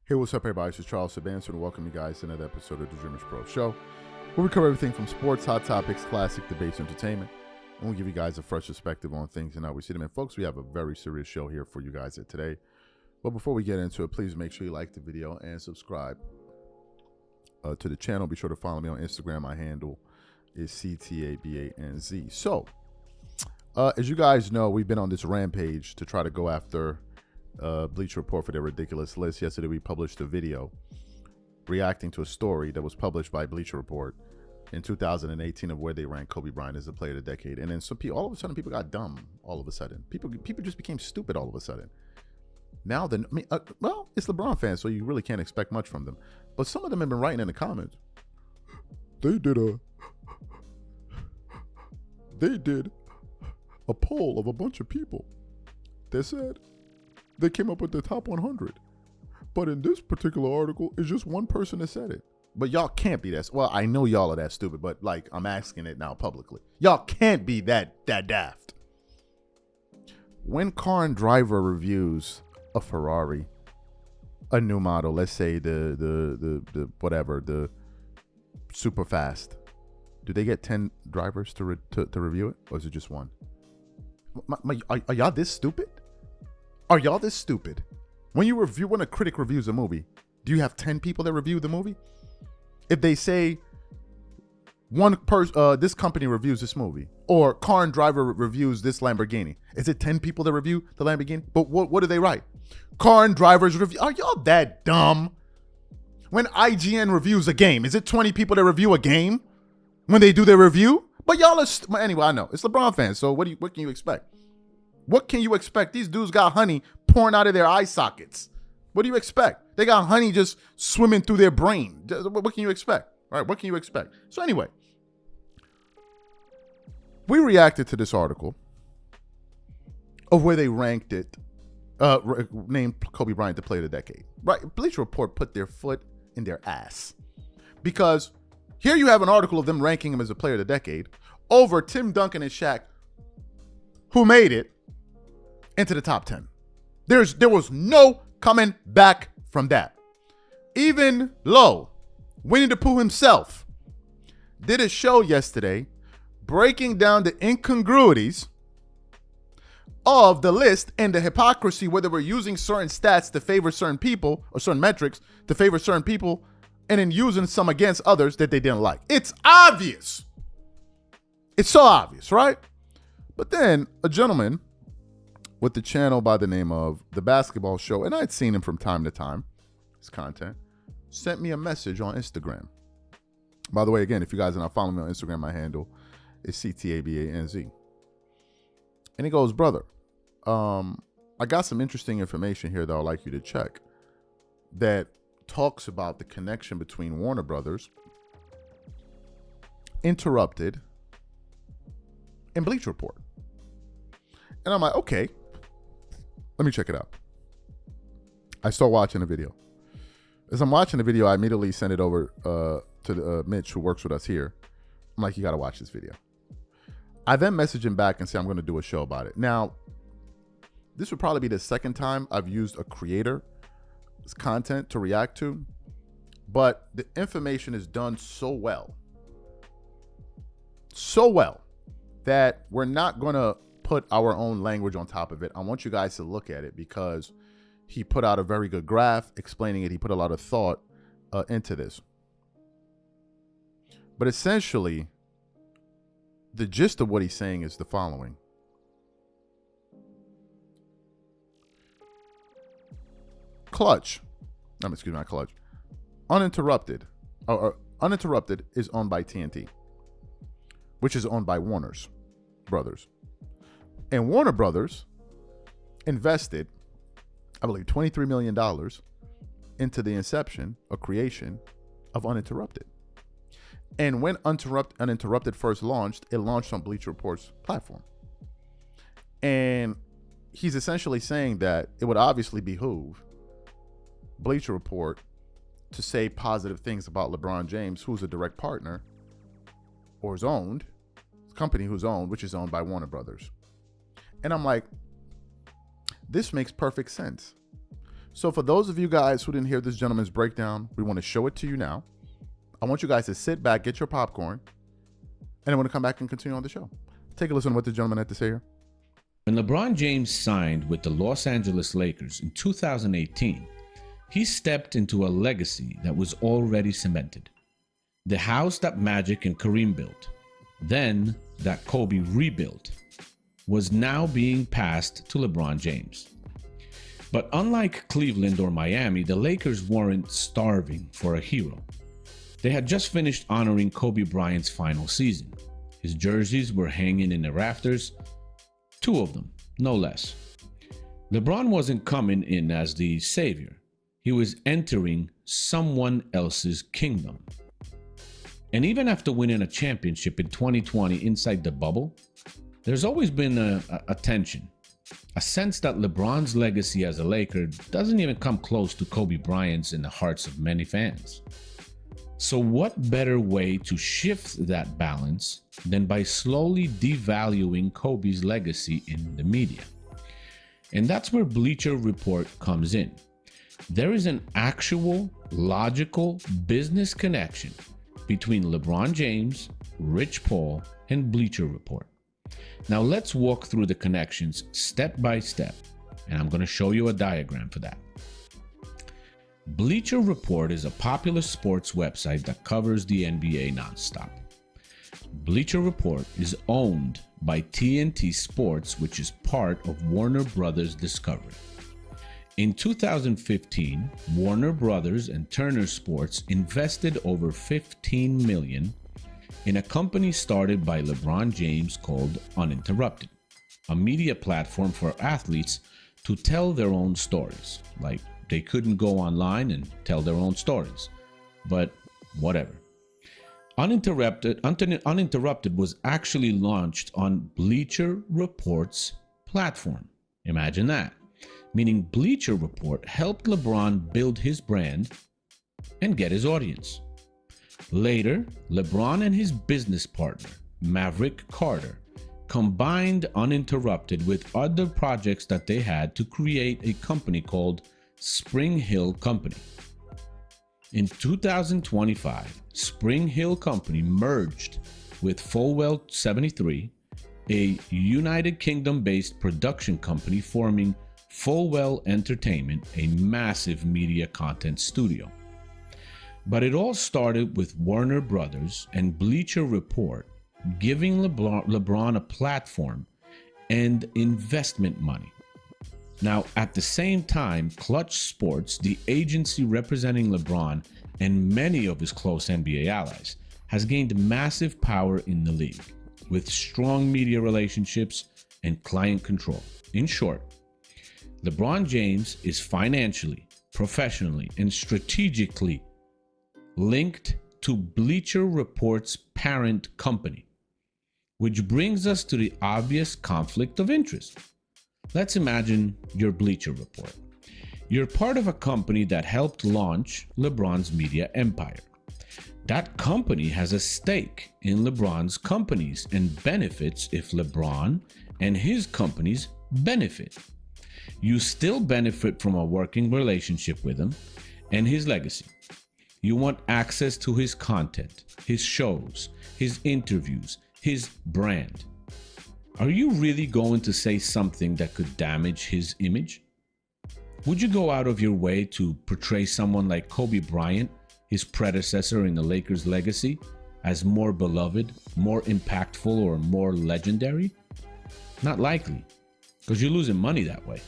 Hey, what's up, everybody? This is Charles Sabanson, and welcome you guys to another episode of the DREAMERSPRO show, where we cover everything from sports, hot topics, classic debates, entertainment, and we give you guys a fresh perspective on things and how we see them. And folks, we have a very serious show here for you guys today. But before we get into it, please make sure you like the video and subscribe to the channel. Be sure to follow me on Instagram. My handle is CTABANZ. So, as you guys know, we've been on this rampage to try to go after Bleacher Report for their ridiculous list. Yesterday we published a video reacting to a story that was published by Bleacher Report in 2018 of where they ranked Kobe Bryant as the player of the decade. And then some people, all of a sudden, people got dumb. All of a sudden, people just became stupid. All of a sudden, now then, well, it's LeBron fans, so you really can't expect much from them. But some of them have been writing in the comments. They did a poll of a bunch of people. They said they came up with the top 100. But in this particular article, it's just one person that said it. But y'all can't be that. Well, I know y'all are that stupid, but like, I'm asking it now publicly. Y'all can't be that daft. When car and driver reviews a Ferrari, a new model, let's say the whatever, the super fast, do they get 10 drivers to review it, or is it just one? Are y'all this stupid? Are y'all this stupid? When a critic reviews a movie, do you have 10 people that review the movie? If they say this company reviews this movie, or car and driver reviews this Lamborghini, is it 10 people that review the Lamborghini? But what do they write? Car and drivers review. Are y'all that dumb? When IGN reviews a game, is it 20 people that review a game when they do their review? But y'all are anyway. I know it's LeBron fans, so what can you expect? What can you expect? These dudes got honey pouring out of their eye sockets. What do you expect? They got honey just swimming through their brain. What can you expect? All right, what can you expect? So anyway, we reacted to this article of where they ranked it, named Kobe Bryant the player of the decade. Right? Bleacher Report put their foot in their ass. Because here you have an article of them ranking him as a player of the decade over Tim Duncan and Shaq, who made it into the top 10. There was no coming back from that. Even Lowe, Winnie the Pooh himself, did a show yesterday breaking down the incongruities of the list and the hypocrisy where they were using certain stats to favor certain people or certain metrics to favor certain people and then using some against others that they didn't like. It's obvious. It's so obvious, right? But then a gentleman with the channel by the name of The Basketball Show, and I'd seen him from time to time, his content, sent me a message on Instagram. By the way, again, if you guys are not following me on Instagram, my handle is CTABANZ. And he goes, brother, I got some interesting information here that I'd like you to check that talks about the connection between Warner Brothers, Interrupted, and Bleacher Report. And I'm like, okay, let me check it out. I start watching the video. As I'm watching the video, I immediately send it over to Mitch, who works with us here. I'm like, you got to watch this video. I then message him back and say, I'm going to do a show about it. Now, this would probably be the second time I've used a creator's content to react to, but the information is done so well, that we're not going to put our own language on top of it. I want you guys to look at it because he put out a very good graph explaining it. He put a lot of thought into this. But essentially, the gist of what he's saying is the following. Uninterrupted is owned by TNT, which is owned by Warner Brothers. And Warner Brothers invested, I believe, $23 million into the inception or creation of Uninterrupted. And when Uninterrupted first launched, it launched on Bleacher Report's platform. And he's essentially saying that it would obviously behoove Bleacher Report to say positive things about LeBron James, who's a direct partner or is owned, company who's owned, which is owned by Warner Brothers. And I'm like, this makes perfect sense. So for those of you guys who didn't hear this gentleman's breakdown, we want to show it to you now. I want you guys to sit back, get your popcorn, and I want to come back and continue on the show. Take a listen to what the gentleman had to say here. When LeBron James signed with the Los Angeles Lakers in 2018, he stepped into a legacy that was already cemented. The house that Magic and Kareem built, then that Kobe rebuilt, was now being passed to LeBron James. But unlike Cleveland or Miami, the Lakers weren't starving for a hero. They had just finished honoring Kobe Bryant's final season. His jerseys were hanging in the rafters, 2 of them, no less. LeBron wasn't coming in as the savior. He was entering someone else's kingdom. And even after winning a championship in 2020 inside the bubble, there's always been a tension. A sense that LeBron's legacy as a Laker doesn't even come close to Kobe Bryant's in the hearts of many fans. So what better way to shift that balance than by slowly devaluing Kobe's legacy in the media? And that's where Bleacher Report comes in. There is an actual, logical business connection between LeBron James, Rich Paul, and Bleacher Report. Now let's walk through the connections step by step, and I'm going to show you a diagram for that. Bleacher Report is a popular sports website that covers the NBA nonstop. Bleacher Report is owned by TNT Sports, which is part of Warner Brothers Discovery. In 2015, Warner Brothers and Turner Sports invested over $15 million in a company started by LeBron James called Uninterrupted, a media platform for athletes to tell their own stories. Like, they couldn't go online and tell their own stories, but whatever. Uninterrupted was actually launched on Bleacher Report's platform. Imagine that. Meaning Bleacher Report helped LeBron build his brand and get his audience. Later, LeBron and his business partner, Maverick Carter, combined Uninterrupted with other projects that they had to create a company called Spring Hill Company. In 2025, Spring Hill Company merged with Fullwell 73, a United Kingdom-based production company, forming Fullwell Entertainment, a massive media content studio. But it all started with Warner Brothers and Bleacher Report giving LeBron a platform and investment money. Now, at the same time, Clutch Sports, the agency representing LeBron and many of his close NBA allies, has gained massive power in the league, with strong media relationships and client control. In short, LeBron James is financially, professionally, and strategically linked to Bleacher Report's parent company, which brings us to the obvious conflict of interest. Let's imagine you're Bleacher Report. You're part of a company that helped launch LeBron's media empire. That company has a stake in LeBron's companies and benefits if LeBron and his companies benefit. You still benefit from a working relationship with him and his legacy. You want access to his content, his shows, his interviews, his brand. Are you really going to say something that could damage his image? Would you go out of your way to portray someone like Kobe Bryant, his predecessor in the Lakers' legacy, as more beloved, more impactful, or more legendary? Not likely, because you're losing money that way.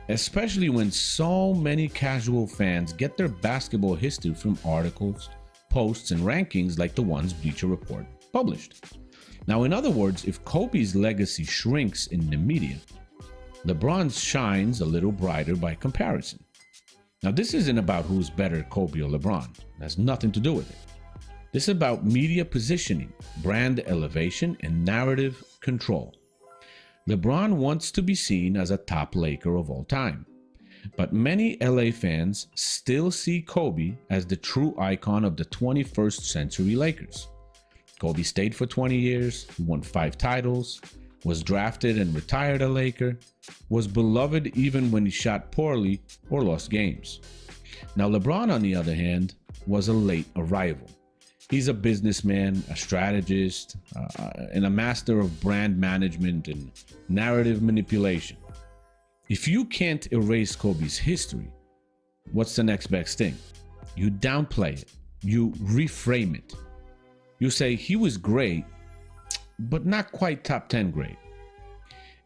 Especially when so many casual fans get their basketball history from articles, posts, and rankings like the ones Bleacher Report published. Now, in other words, if Kobe's legacy shrinks in the media, LeBron's shines a little brighter by comparison. Now, this isn't about who's better, Kobe or LeBron. It has nothing to do with it. This is about media positioning, brand elevation, and narrative control. LeBron wants to be seen as a top Laker of all time, but many LA fans still see Kobe as the true icon of the 21st century Lakers. Kobe stayed for 20 years, he won 5 titles, was drafted and retired a Laker, was beloved even when he shot poorly or lost games. Now, LeBron, on the other hand, was a late arrival. He's a businessman, a strategist, and a master of brand management and narrative manipulation. If you can't erase Kobe's history, what's the next best thing? You downplay it. You reframe it. You say he was great, but not quite top 10 great.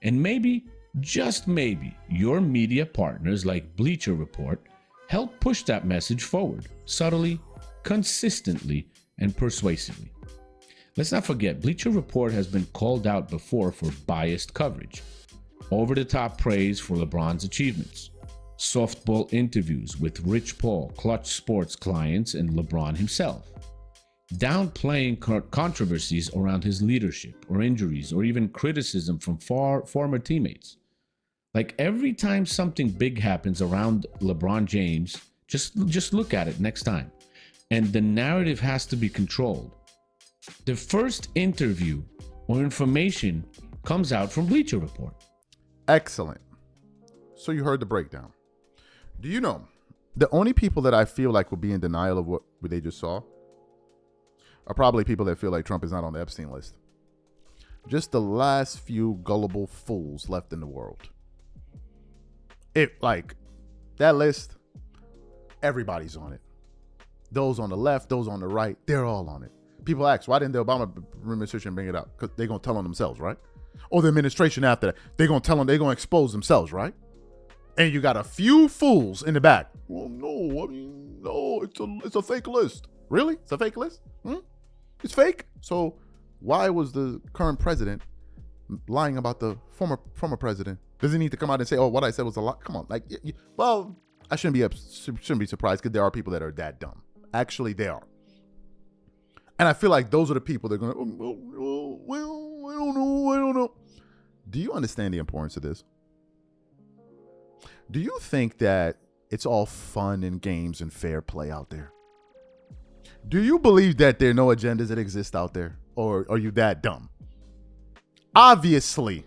And maybe, just maybe, your media partners like Bleacher Report help push that message forward, subtly, consistently, and persuasively. Let's not forget, Bleacher Report has been called out before for biased coverage, over-the-top praise for LeBron's achievements, softball interviews with Rich Paul, Clutch Sports clients, and LeBron himself, downplaying controversies around his leadership or injuries or even criticism from former teammates. Like every time something big happens around LeBron James, just look at it next time. And the narrative has to be controlled. The first interview or information comes out from Bleacher Report. Excellent. So you heard the breakdown. Do you know the only people that I feel like will be in denial of what they just saw are probably people that feel like Trump is not on the Epstein list. Just the last few gullible fools left in the world. Like that list, everybody's on it. Those on the left, those on the right, they're all on it. People ask, why didn't the Obama administration bring it up? Because they're going to tell on themselves, right? Or the administration after that, they're going to tell them, they're going to expose themselves, right? And you got a few fools in the back. Well, no, it's a fake list. Really? It's a fake list? It's fake? So why was the current president lying about the former president? Does he need to come out and say, oh, what I said was a lie? Come on. Well, I shouldn't be surprised because there are people that are that dumb. Actually, they are. And I feel like those are the people that are going to, well, I don't know. Do you understand the importance of this? Do you think that it's all fun and games and fair play out there? Do you believe that there are no agendas that exist out there? Or are you that dumb? Obviously,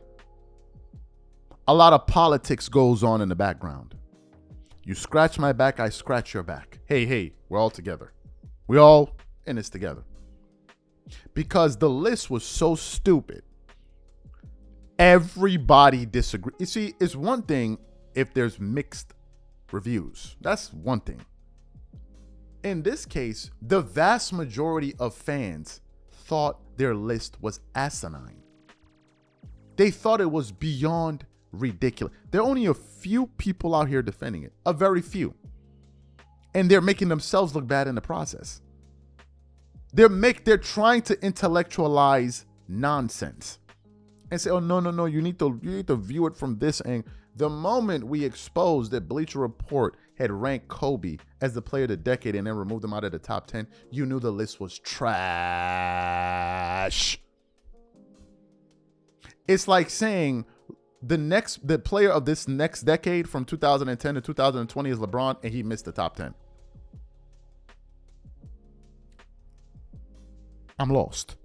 a lot of politics goes on in the background. You scratch my back, I scratch your back. Hey, we're all together. We all in this together. Because the list was so stupid. Everybody disagreed. You see, it's one thing if there's mixed reviews. That's one thing. In this case, the vast majority of fans thought their list was asinine. They thought it was beyond ridiculous. There are only a few people out here defending it. A very few. And they're making themselves look bad in the process. They're trying to intellectualize nonsense and say, oh, no, you need to view it from this angle. The moment we exposed that Bleacher Report had ranked Kobe as the player of the decade and then removed him out of the top 10, you knew the list was trash. It's like saying the player of this next decade from 2010 to 2020 is LeBron and he missed the top 10. I'm lost.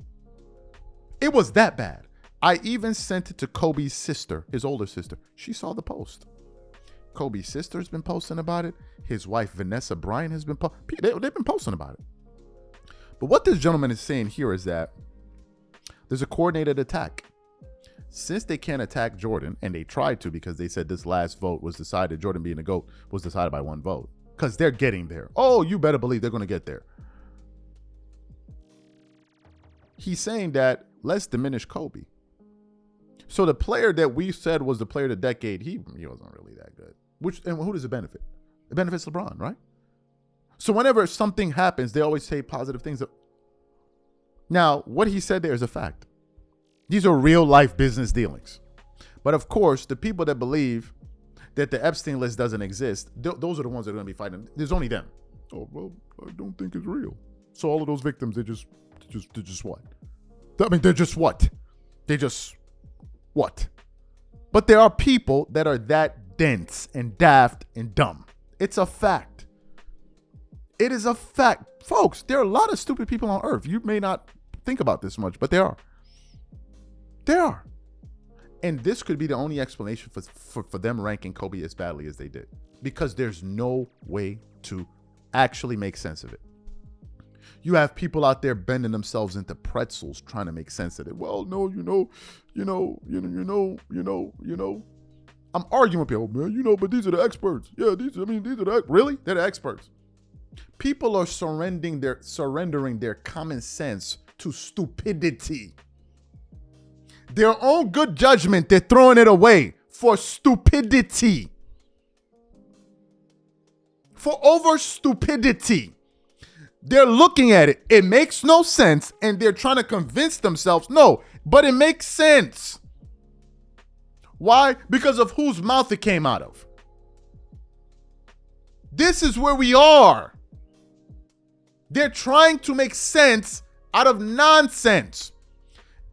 It was that bad. I even sent it to Kobe's sister, his older sister. She saw the post. Kobe's sister's been posting about it. His wife, Vanessa Bryant, has been they've been posting about it. But what this gentleman is saying here is that there's a coordinated attack. Since they can't attack Jordan, and they tried to because they said this last vote was decided, Jordan being the GOAT, was decided by one vote. Because they're getting there. Oh, you better believe they're going to get there. He's saying that let's diminish Kobe. So the player that we said was the player of the decade, he wasn't really that good. And who does it benefit? It benefits LeBron, right? So whenever something happens, they always say positive things. Now, what he said there is a fact. These are real life business dealings. But of course, the people that believe that the Epstein list doesn't exist, those are the ones that are going to be fighting. There's only them. Oh, well, I don't think it's real. So all of those victims, they're just what? I mean, they're just what? They just what? But there are people that are that dense and daft and dumb. It's a fact. It is a fact. Folks, there are a lot of stupid people on earth. You may not think about this much, but there are. There are. And this could be the only explanation for them ranking Kobe as badly as they did, because there's no way to actually make sense of it. You have people out there bending themselves into pretzels trying to make sense of it. Well, no, I'm arguing with people, man, but these are the experts. Yeah, these are really? They're the experts. People are surrendering their common sense to stupidity. Their own good judgment, they're throwing it away for stupidity. For over stupidity. They're looking at it. It makes no sense, and they're trying to convince themselves, no, but it makes sense. Why? Because of whose mouth it came out of. This is where we are. They're trying to make sense out of nonsense.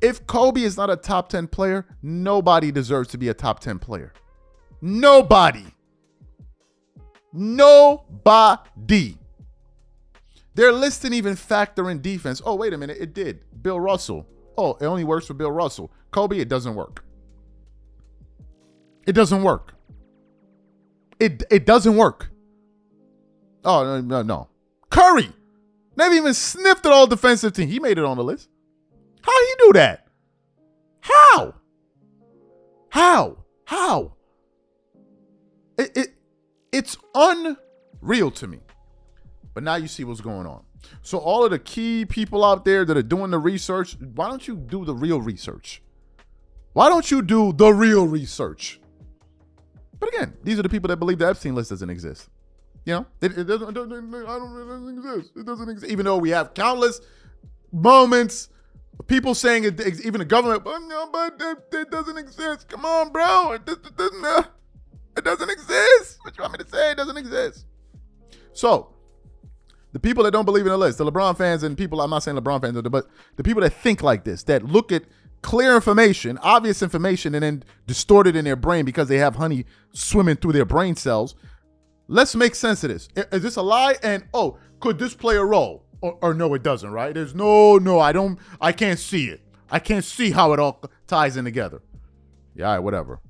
If Kobe is not a top 10 player, nobody deserves to be a top 10 player. Nobody. Their list didn't even factor in defense. Oh, wait a minute. It did. Bill Russell. Oh, it only works for Bill Russell. Kobe, it doesn't work. It doesn't work. It doesn't work. Oh, no. Curry. Never even sniffed at all defensive team. He made it on the list. How he do that? How? It's unreal to me. But now you see what's going on. So all of the key people out there that are doing the research, why don't you do the real research? Why don't you do the real research? But again, these are the people that believe the Epstein list doesn't exist. It doesn't exist. It doesn't exist. Even though we have countless moments, people saying it, even the government, but it doesn't exist. Come on, bro. It doesn't exist. What you want me to say? It doesn't exist. So, the people that don't believe in the list, the LeBron fans and people, I'm not saying LeBron fans, but the people that think like this, that look at clear information, obvious information, and then distort it in their brain because they have honey swimming through their brain cells. Let's make sense of this. Is this a lie? And, could this play a role? Or no, it doesn't, right? There's I can't see it. I can't see how it all ties in together. Yeah, all right, whatever.